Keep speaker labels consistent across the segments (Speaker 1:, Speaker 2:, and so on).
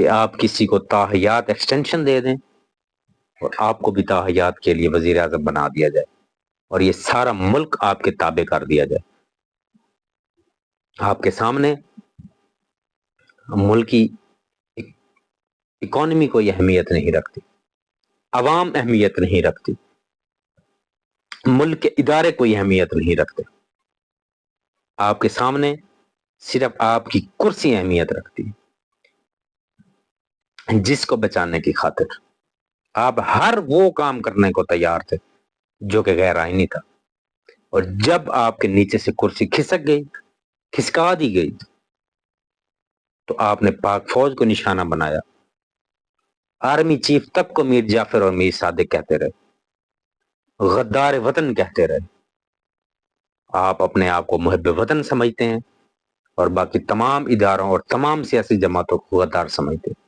Speaker 1: کہ آپ کسی کو تاحیات ایکسٹینشن دے دیں اور آپ کو بھی تاحیات کے لیے وزیر اعظم بنا دیا جائے اور یہ سارا ملک آپ کے تابع کر دیا جائے. آپ کے سامنے ملک کی اکانومی کوئی اہمیت نہیں رکھتی، عوام اہمیت نہیں رکھتی، ملک کے ادارے کوئی اہمیت نہیں رکھتے. آپ کے سامنے صرف آپ کی کرسی اہمیت رکھتی ہے، جس کو بچانے کی خاطر آپ ہر وہ کام کرنے کو تیار تھے جو کہ غیر آئینی تھا. اور جب آپ کے نیچے سے کرسی کھسک گئی، کھسکا دی گئی، تو آپ نے پاک فوج کو نشانہ بنایا. آرمی چیف تک کو میر جعفر اور میر صادق کہتے رہے، غدار وطن کہتے رہے. آپ اپنے آپ کو محب وطن سمجھتے ہیں اور باقی تمام اداروں اور تمام سیاسی جماعتوں کو غدار سمجھتے ہیں.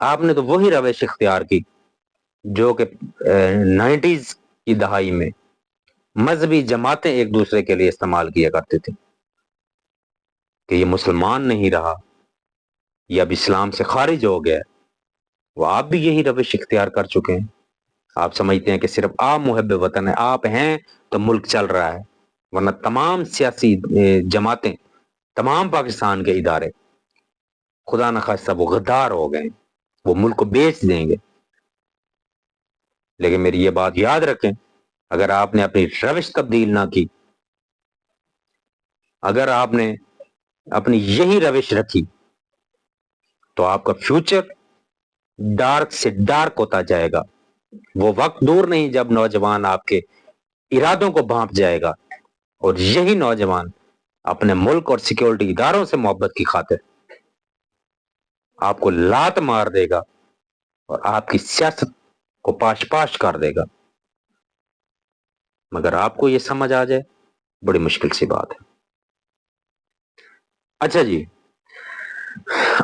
Speaker 1: آپ نے تو وہی روش اختیار کی جو کہ 90s کی دہائی میں مذہبی جماعتیں ایک دوسرے کے لیے استعمال کیا کرتے تھے کہ یہ مسلمان نہیں رہا، یہ اب اسلام سے خارج ہو گیا. وہ آپ بھی یہی روش اختیار کر چکے ہیں. آپ سمجھتے ہیں کہ صرف آپ محب وطن ہیں، آپ ہیں تو ملک چل رہا ہے، ورنہ تمام سیاسی جماعتیں، تمام پاکستان کے ادارے خدا نخواستہ وہ غدار ہو گئے، وہ ملک کو بیچ دیں گے. لیکن میری یہ بات یاد رکھیں، اگر آپ نے اپنی روش تبدیل نہ کی، اگر آپ نے اپنی یہی روش رکھی، تو آپ کا فیوچر ڈارک سے ڈارک ہوتا جائے گا. وہ وقت دور نہیں جب نوجوان آپ کے ارادوں کو بھانپ جائے گا اور یہی نوجوان اپنے ملک اور سیکیورٹی اداروں سے محبت کی خاطر آپ کو لات مار دے گا اور آپ کی سیاست کو پاش پاش کر دے گا. مگر آپ کو یہ سمجھ آ جائے، بڑی مشکل سی بات ہے. اچھا جی،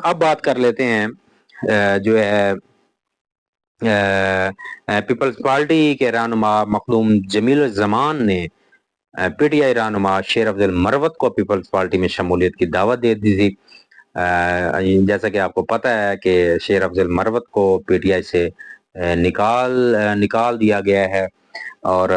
Speaker 1: اب بات کر لیتے ہیں جو ہے پیپلز پارٹی کے رہنما مخدوم جمیل الزمان نے پی ٹی آئی رہنما شیر افضل مروت کو پیپلز پارٹی میں شمولیت کی دعوت دے دی تھی. جیسا کہ آپ کو پتہ ہے کہ شیر افضل مروت کو پی ٹی آئی سے نکال دیا گیا ہے اور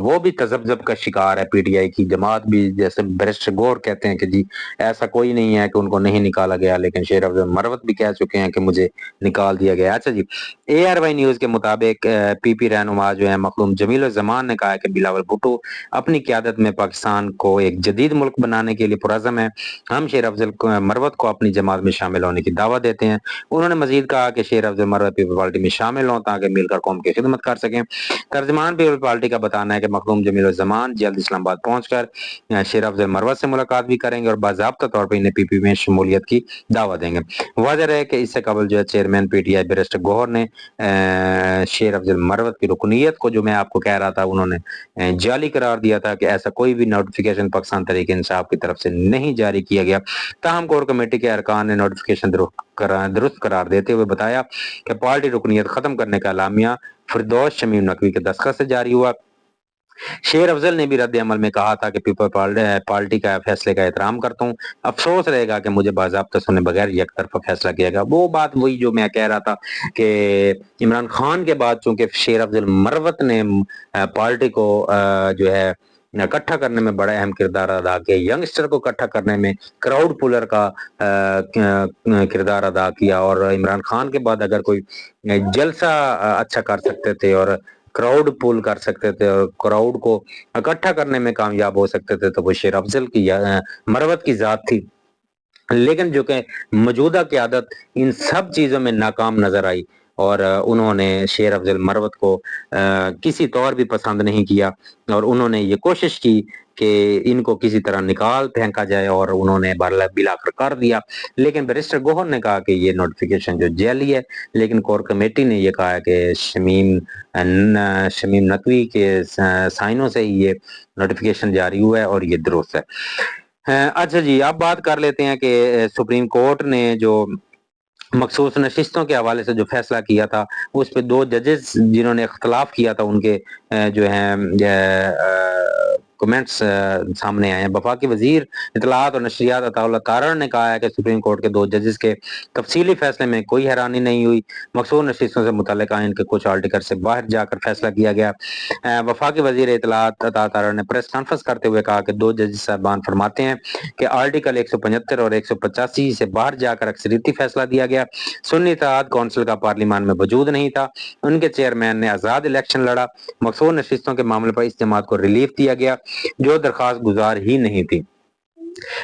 Speaker 1: وہ بھی تذبذب کا شکار ہے. پی ٹی آئی کی جماعت بھی، جیسے بیرسٹر گور کہتے ہیں کہ جی ایسا کوئی نہیں ہے کہ ان کو نہیں نکالا گیا، لیکن شیر افضل مروت بھی کہہ چکے ہیں کہ مجھے نکال دیا گیا. اچھا جی، اے آر وائی نیوز کے مطابق پی پی رہنما جو ہے مخدوم جمیل الزمان نے کہا کہ بلاول بھٹو اپنی قیادت میں پاکستان کو ایک جدید ملک بنانے کے لیے پرعزم ہے. ہم شیر افضل مروت کو اپنی جماعت میں شامل ہونے کی دعوت دیتے ہیں. انہوں نے مزید کہا کہ شیر افضل مروت پیپلز پارٹی میں شامل ہوں تاکہ مل کر قوم کی خدمت کر سکیں. ترجمان پیپلز پارٹی کا بتانا ہے کہ مخدوم جمیل الزمان جلد اسلام آباد پہنچ کر شیر افضل مروت سے ملاقات بھی کریں گے اور باضابطہ طور پر انہیں پی پی میں شمولیت کی دعوت دیں گے. واضح ہے کہ اس سے قبل جو ہے chairman P T I barrister Gohar نے شیر افضل مروت کی رکنیت کو، جو میں آپ کو کہہ رہا تھا، انہوں نے جعلی قرار دیا تھا کہ ایسا کوئی بھی نوٹیفیکیشن پاکستان تحریک انصاف کی طرف سے نہیں جاری کیا گیا. تاہم کور کمیٹی کے ارکان نے نوٹیفیکیشن درست قرار دیتے ہوئے بتایا کہ پارٹی رکنیت ختم کرنے کا اعلامیہ فردوس شمیم نقوی کے دستخط سے جاری ہوا. شیر افضل نے بھی رد عمل میں کہا تھا کہ پیپل پارٹی کا فیصلے کا احترام کرتا ہوں، افسوس رہے گا کہ مجھے باضابطہ سنے بغیر یک طرفہ فیصلہ کیا گیا. وہ بات وہی جو میں کہہ رہا تھا کہ عمران خان کے بعد چونکہ شیر افضل مروت نے پارٹی کو جو ہے اکٹھا کرنے میں بڑا اہم کردار ادا کیا، ینگسٹر کو اکٹھا کرنے میں کراؤڈ پولر کا کردار ادا کیا. اور عمران خان کے بعد اگر کوئی جلسہ اچھا کر سکتے تھے اور کراؤڈ پول کر سکتے تھے اور کراؤڈ کو اکٹھا کرنے میں کامیاب ہو سکتے تھے تو وہ شیر افضل کی مروت کی ذات تھی. لیکن جو کہ موجودہ قیادت ان سب چیزوں میں ناکام نظر آئی اور انہوں نے شیر افضل مروت کو کسی طور بھی پسند نہیں کیا اور انہوں نے یہ کوشش کی کہ ان کو کسی طرح نکال پھینکا جائے اور انہوں نے بلا کر دیا. لیکن بیرسٹر گوہر نے کہا کہ یہ نوٹیفیکیشن جو جعلی ہے، لیکن کور کمیٹی نے یہ کہا کہ شمیم نقوی کے سائنوں سے ہی یہ نوٹیفیکیشن جاری ہوا ہے اور یہ درست ہے. اچھا جی، اب بات کر لیتے ہیں کہ سپریم کورٹ نے جو مخصوص نشستوں کے حوالے سے جو فیصلہ کیا تھا، اس پہ 2 ججز جنہوں نے اختلاف کیا تھا ان کے جو ہیں کمنٹس سامنے آئے ہیں۔ وفاقی وزیر اطلاعات اور نشریات عطا اللہ تارڑ نے کہا ہے کہ سپریم کورٹ کے 2 ججز کے تفصیلی فیصلے میں کوئی حیرانی نہیں ہوئی، مخصوص نشستوں سے متعلق آئین کے کچھ آرٹیکل سے باہر جا کر فیصلہ کیا گیا۔ وفاقی وزیر اطلاعات عطا تارڑ نے پریس کانفرنس کرتے ہوئے کہا کہ 2 ججز صاحبان فرماتے ہیں کہ آرٹیکل 175 اور 185 سے باہر جا کر اکثریتی فیصلہ دیا گیا۔ سنی اتحاد کونسل کا پارلیمان میں وجود نہیں تھا، ان کے چیئرمین نے آزاد الیکشن لڑا، مخصوص نشستوں کے معاملے پر اس جماعت کو ریلیف دیا گیا جو درخواست گزار ہی نہیں تھی۔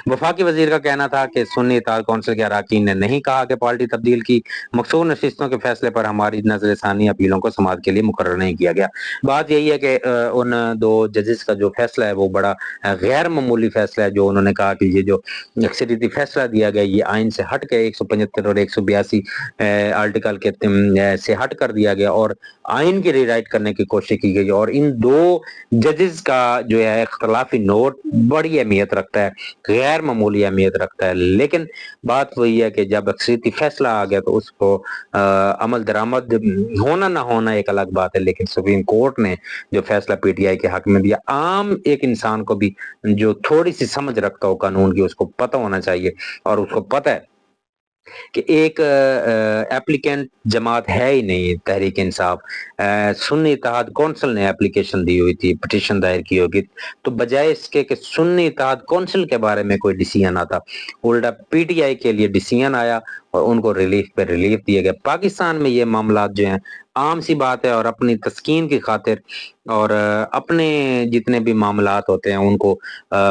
Speaker 1: وفاقی وزیر کا کہنا تھا کہ سنی اتحاد کونسل کے اراکین نے نہیں کہا کہ پارٹی تبدیل کی، مخصوص نشستوں کے فیصلے پر ہماری نظر ثانی اپیلوں کو سماعت کے لیے مقرر نہیں کیا گیا۔ بات یہی ہے کہ ان 2 ججز کا جو فیصلہ ہے وہ بڑا غیر معمولی فیصلہ ہے، جو انہوں نے کہا کہ یہ جو اکثریتی فیصلہ دیا گیا یہ آئین سے ہٹ کے 175 اور 182 آرٹیکل کے سے ہٹ کر دیا گیا اور آئین کی ری رائٹ کرنے کی کوشش کی گئی، اور ان 2 ججز کا جو ہے اختلافی نوٹ بڑی اہمیت رکھتا ہے، غیر معمولی اہمیت رکھتا ہے۔ لیکن بات وہی ہے کہ جب اکثریتی فیصلہ آ گیا تو اس کو عمل درآمد ہونا نہ ہونا ایک الگ بات ہے، لیکن سپریم کورٹ نے جو فیصلہ پی ٹی آئی کے حق میں دیا، عام ایک انسان کو بھی جو تھوڑی سی سمجھ رکھتا ہو قانون کی اس کو پتہ ہونا چاہیے، اور اس کو پتہ ہے کہ ایک ایپلیکینٹ جماعت ہے ہی نہیں تحریک انصاف، سنی اتحاد کونسل نے اپلیکیشن دی ہوئی تھی، پٹیشن دائر کی ہوگی، تو بجائے اس کے کہ سنی اتحاد کونسل کے بارے میں کوئی ڈیسیژن آتا، الٹا پی ٹی آئی کے لیے ڈیسیژن آیا اور ان کو ریلیف پہ ریلیف دیے گئے۔ پاکستان میں یہ معاملات جو ہیں عام سی بات ہے، اور اپنی تسکین کی خاطر اور اپنے جتنے بھی معاملات ہوتے ہیں ان کو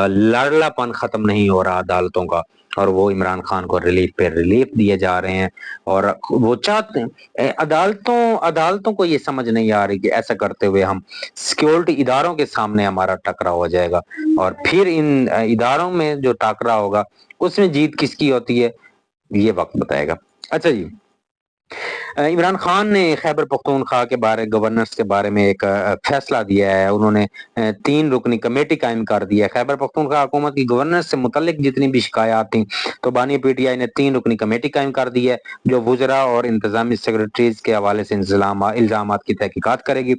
Speaker 1: لاڑلا پن ختم نہیں ہو رہا عدالتوں کا، اور وہ عمران خان کو ریلیف پہ ریلیف دیے جا رہے ہیں، اور وہ چاہتے ہیں عدالتوں کو یہ سمجھ نہیں آ رہی کہ ایسا کرتے ہوئے ہم سیکیورٹی اداروں کے سامنے ہمارا ٹکرا ہو جائے گا، اور پھر ان اداروں میں جو ٹکرا ہوگا اس میں جیت کس کی ہوتی ہے یہ وقت بتائے گا۔ اچھا جی، عمران خان نے خیبر پختونخوا کے بارے گورننس کے بارے میں ایک فیصلہ دیا ہے، انہوں نے 3 رکنی کمیٹی قائم کر دی ہے۔ خیبر پختونخوا حکومت کی گورننس سے متعلق جتنی بھی شکایات تھیں تو بانی پی ٹی آئی نے 3 رکنی کمیٹی قائم کر دی ہے جو وزراء اور انتظامی سیکرٹریز کے حوالے سے الزامات کی تحقیقات کرے گی۔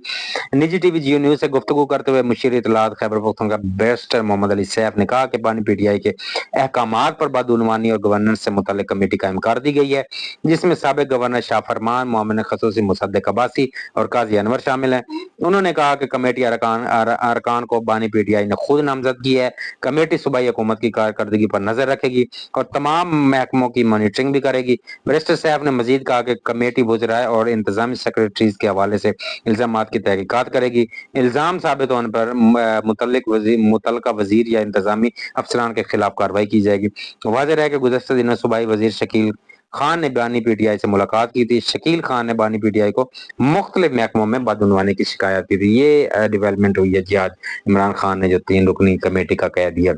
Speaker 1: نجی ٹی وی جیو نیوز سے گفتگو کرتے ہوئے مشیر اطلاعات خیبر پختونخوا بیرسٹر محمد علی سیف نے کہا کہ بانی پی ٹی آئی کے احکامات پر بدعنوانی اور گورننس سے متعلق کمیٹی قائم کر دی گئی ہے، جس میں سابق گورنر شاہ فرمان، معاون خصوصی مصدق عباسی اور قاضی انور شامل ہیں۔ انہوں نے کہا کہ کمیٹی ارکان کو بانی پی ٹی آئی نے خود نامزد کی ہے۔ کمیٹی صوبائی حکومت کی کارکردگی پر نظر رکھے گی اور تمام محکموں کی مانیٹرنگ بھی کرے گی۔ بیرسٹر صاحب نے مزید کہا کہ کمیٹی وزراء اور انتظامی سیکرٹریز کے حوالے سے الزامات کی تحقیقات کرے گی۔ الزام ثابت ہونے پر متعلقہ وزیر یا انتظامی افسران کے خلاف کارروائی کی جائے گی۔ واضح ہے کہ گزشتہ دنوں صوبائی وزیر شکیل خان نے بانی پی ٹی آئی سے ملاقات کی تھی۔ شکیل خان نے بانی پی ٹی آئی کو مختلف محکموں میں بدعنوانی کی شکایت کی تھی۔ یہ ڈیولپمنٹ ہوئی ہے جی آج عمران خان نے جو 3 رکنی کمیٹی کا کہہ دیا۔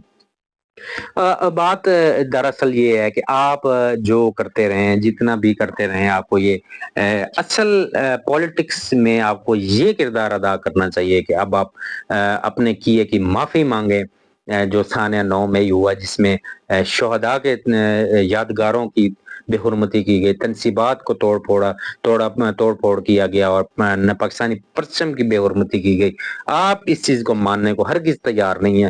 Speaker 1: بات دراصل یہ ہے کہ آپ جو کرتے رہیں، جتنا بھی کرتے رہیں، آپ کو یہ اصل پولیٹکس میں آپ کو یہ کردار ادا کرنا چاہیے کہ اب آپ اپنے کیے کی معافی مانگیں، جو سانیہ 9 میں ہوا جس میں شہداء کے یادگاروں کی بے حرمتی کی گئی، تنصیبات کو توڑ پھوڑ کیا گیا اور پاکستانی پرچم کی بے حرمتی کی گئی۔ آپ اس چیز کو ماننے کو ہرگز تیار نہیں ہیں،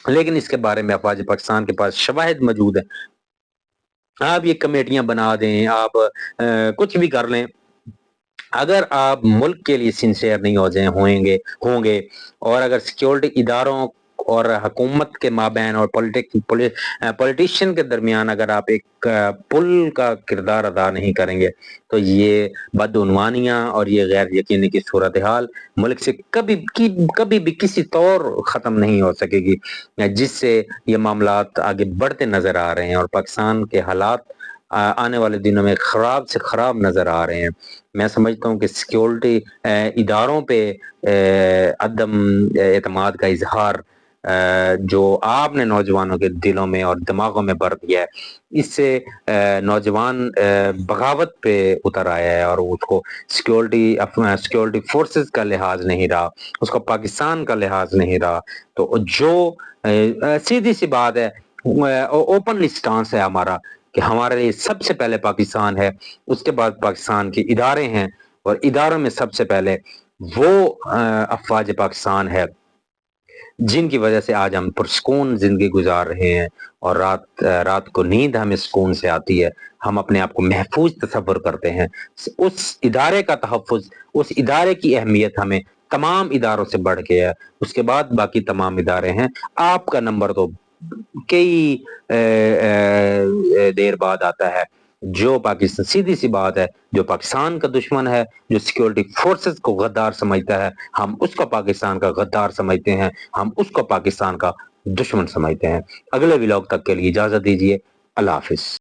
Speaker 1: لیکن اس کے بارے میں افواج پاکستان کے پاس شواہد موجود ہیں۔ آپ یہ کمیٹیاں بنا دیں، آپ کچھ بھی کر لیں، اگر آپ ملک کے لیے سنسیئر نہیں ہوں گے اور اگر سیکیورٹی اداروں اور حکومت کے مابین اور پولیٹیشین کے درمیان اگر آپ ایک پل کا کردار ادا نہیں کریں گے تو یہ بدعنوانیاں اور یہ غیر یقینی کی صورتحال ملک سے کبھی بھی کسی طور ختم نہیں ہو سکے گی، جس سے یہ معاملات آگے بڑھتے نظر آ رہے ہیں اور پاکستان کے حالات آنے والے دنوں میں خراب سے خراب نظر آ رہے ہیں۔ میں سمجھتا ہوں کہ سیکیورٹی اداروں پہ عدم اعتماد کا اظہار جو آپ نے نوجوانوں کے دلوں میں اور دماغوں میں بھر دیا ہے، اس سے نوجوان بغاوت پہ اتر آیا ہے اور اس کو سیکیورٹی فورسز کا لحاظ نہیں رہا، اس کو پاکستان کا لحاظ نہیں رہا۔ تو جو سیدھی سی بات ہے، اوپنلی سٹانس ہے ہمارا کہ ہمارے لیے سب سے پہلے پاکستان ہے، اس کے بعد پاکستان کے ادارے ہیں، اور اداروں میں سب سے پہلے وہ افواج پاکستان ہے جن کی وجہ سے آج ہم پرسکون زندگی گزار رہے ہیں اور رات کو نیند ہمیں سکون سے آتی ہے، ہم اپنے آپ کو محفوظ تصور کرتے ہیں۔ اس ادارے کا تحفظ، اس ادارے کی اہمیت ہمیں تمام اداروں سے بڑھ کے ہے، اس کے بعد باقی تمام ادارے ہیں۔ آپ کا نمبر تو کئی دیر بعد آتا ہے۔ جو پاکستان، سیدھی سی بات ہے، جو پاکستان کا دشمن ہے، جو سیکیورٹی فورسز کو غدار سمجھتا ہے، ہم اس کو پاکستان کا غدار سمجھتے ہیں، ہم اس کو پاکستان کا دشمن سمجھتے ہیں۔ اگلے ولاگ تک کے لیے اجازت دیجیے، اللہ حافظ۔